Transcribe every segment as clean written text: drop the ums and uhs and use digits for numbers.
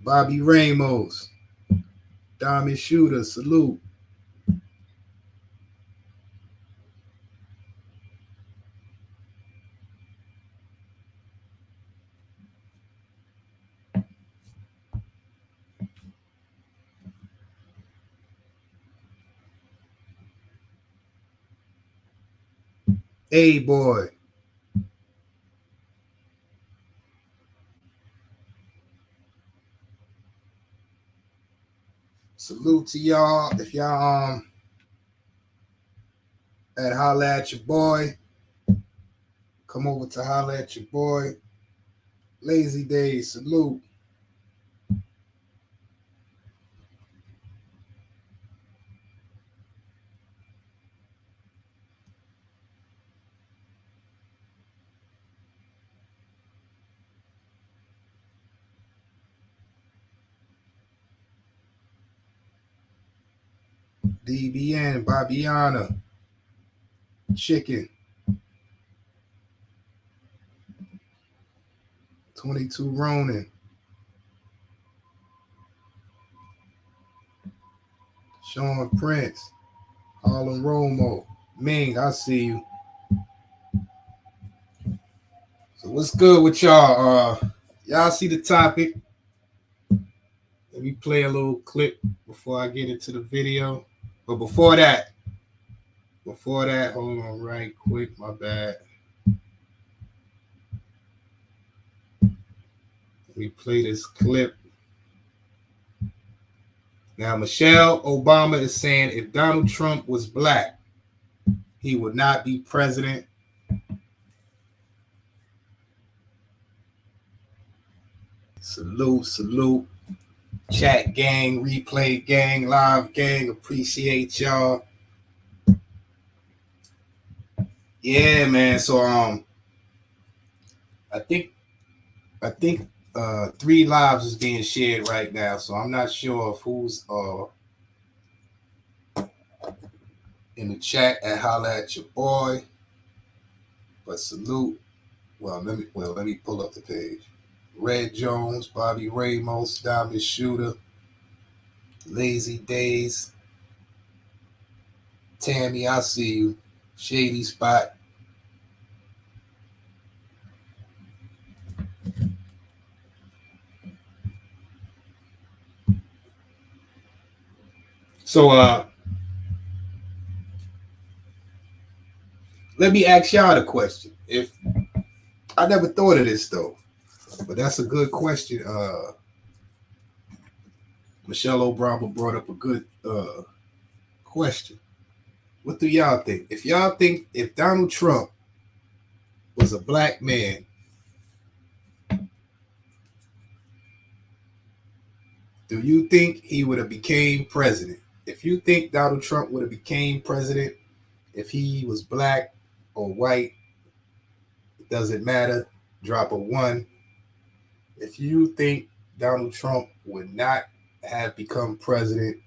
Bobby Ramos, Diamond Shooter, salute. A boy, salute to y'all. If y'all at holla at your boy, come over to holla at your boy. Lazy Days, salute. DBN, Babiana, Chicken, 22 Ronin, Sean Prince, Harlem Romo, Ming, I see you. So what's good with y'all? Y'all see the topic? Let me play a little clip before I get into the video. But before that, hold on right quick, my bad. Let me play this clip. Now, Michelle Obama is saying if Donald Trump was black, he would not be president. Salute, salute. Chat gang, replay gang, live gang. Appreciate y'all. Yeah, man. So I think I think three lives is being shared right now. So I'm not sure of who's in the chat and holla at your boy. But salute. Let me pull up the page. Red Jones, Bobby Ramos, Diamond Shooter, Lazy Days, Tammy, I see you. Shady Spot. So let me ask y'all the question. If I never thought of this though, but that's a good question. Michelle Obama brought up a good question. What do y'all think? If y'all think if Donald Trump was a black man, do you think he would have became president? If you think Donald Trump would have became president if he was black or white, it doesn't matter. Drop a one. If you think Donald Trump would not have become president,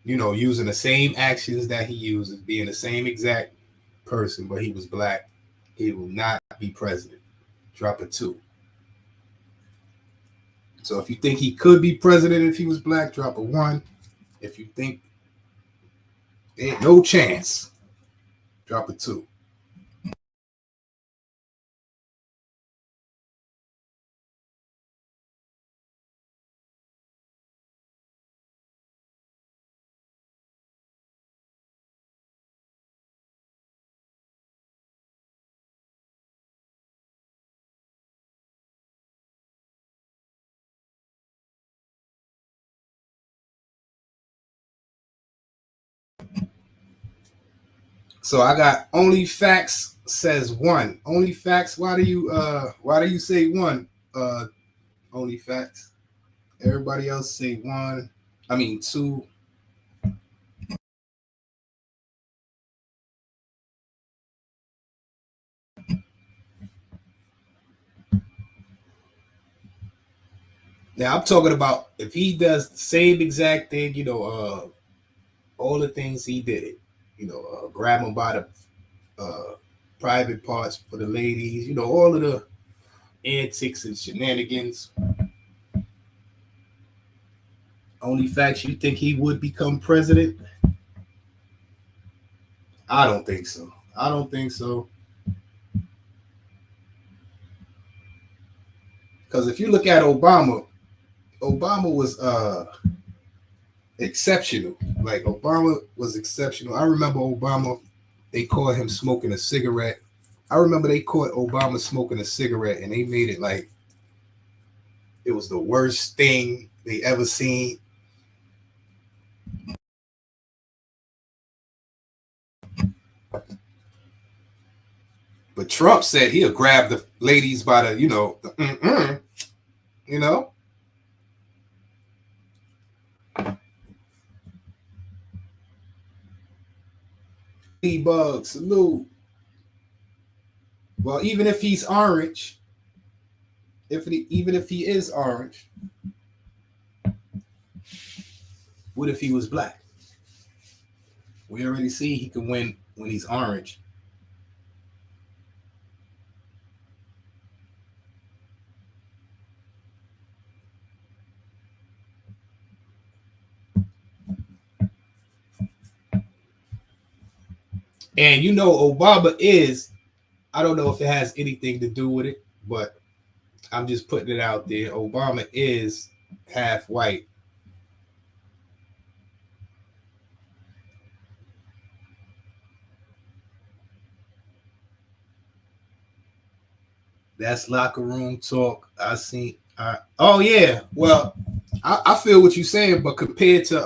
using the same actions that he uses, being the same exact person, but he was black, he will not be president. Drop a two. So if you think he could be president if he was black, drop a one. If you think there ain't no chance, drop a two. So I got only facts says one. Only facts. Why do you say one? Only facts. Everybody else say one. I mean two. Now I'm talking about if he does the same exact thing, all the things he did, grab him by the private parts for the ladies, all of the antics and shenanigans. Only facts, you think he would become president? I don't think so. I don't think so. Because if you look at Obama, Obama was exceptional. Like Obama was exceptional. I remember Obama, they caught him smoking a cigarette. I remember they caught Obama smoking a cigarette and they made it like it was the worst thing they ever seen. But Trump said he'll grab the ladies by the, you know. Bug, salute. Well, even if he's orange, even if he is orange, what if he was black? We already see he can win when he's orange. And you know, Obama is, I don't know if it has anything to do with it, but I'm just putting it out there. Obama is half white. That's locker room talk. I seen. Oh yeah. Well, I feel what you're saying, but compared to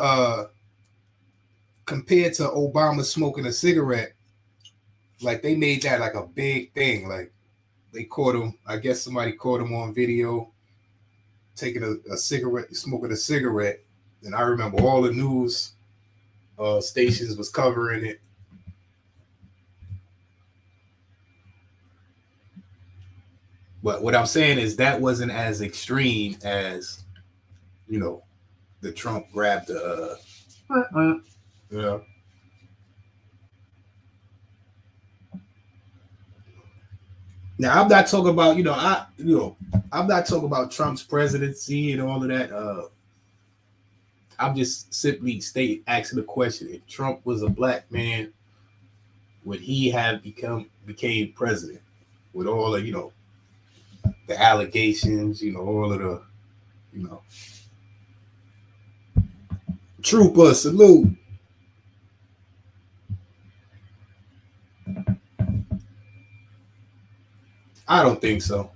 Obama smoking a cigarette, like they made that like a big thing. Like they caught him. I guess somebody caught him on video taking a cigarette, smoking a cigarette. And I remember all the news stations was covering it. But what I'm saying is that wasn't as extreme as, the Trump grabbed the, yeah. Now I'm not talking about, I'm not talking about Trump's presidency and all of that. I'm just simply asking the question: if Trump was a black man, would he have became president with all of the allegations, all of the, trooper salute. I don't think so.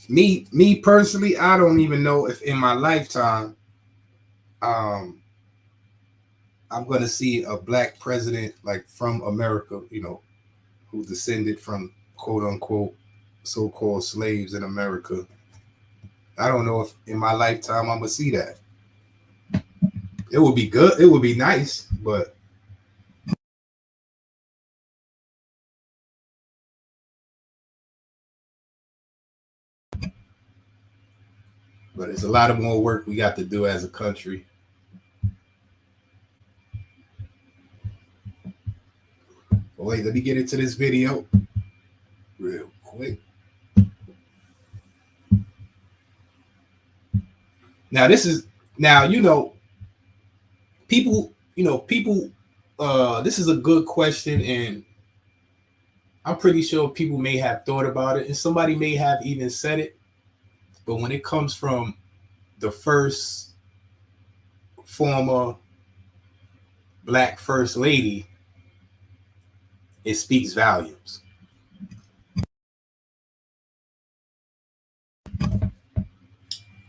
Me personally, I don't even know if in my lifetime, I'm gonna see a black president like from America, who descended from quote unquote so-called slaves in America. I don't know if in my lifetime I'm gonna see that. It would be good. It would be nice, but it's a lot of more work we got to do as a country. But wait, let me get into this video real quick. Now this is people, this is a good question, and I'm pretty sure people may have thought about it, and somebody may have even said it. But when it comes from the first former black first lady, it speaks volumes.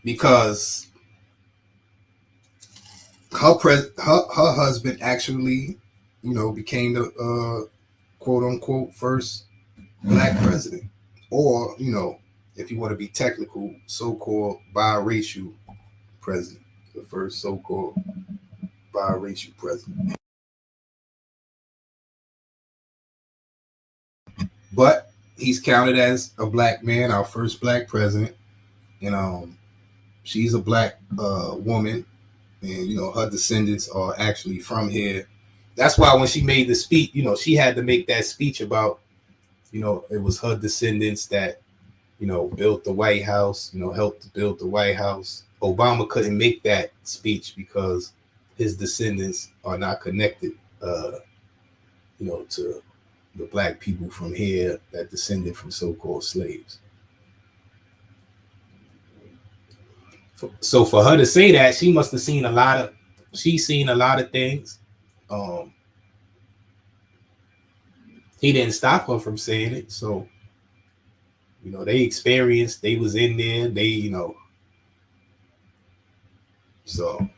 Because her husband actually, became the quote unquote first black president, or if you want to be technical, so-called biracial president, the first so-called biracial president. But he's counted as a black man, our first black president, and she's a black woman, and her descendants are actually from here. That's why when she made the speech, she had to make that speech about, it was her descendants that, built the White House, helped build the White House. Obama couldn't make that speech because his descendants are not connected, to the black people from here that descended from so-called slaves. So for her to say that, she must have seen a lot of. She's seen a lot of things. He didn't stop her from saying it. So, they experienced. They was in there. So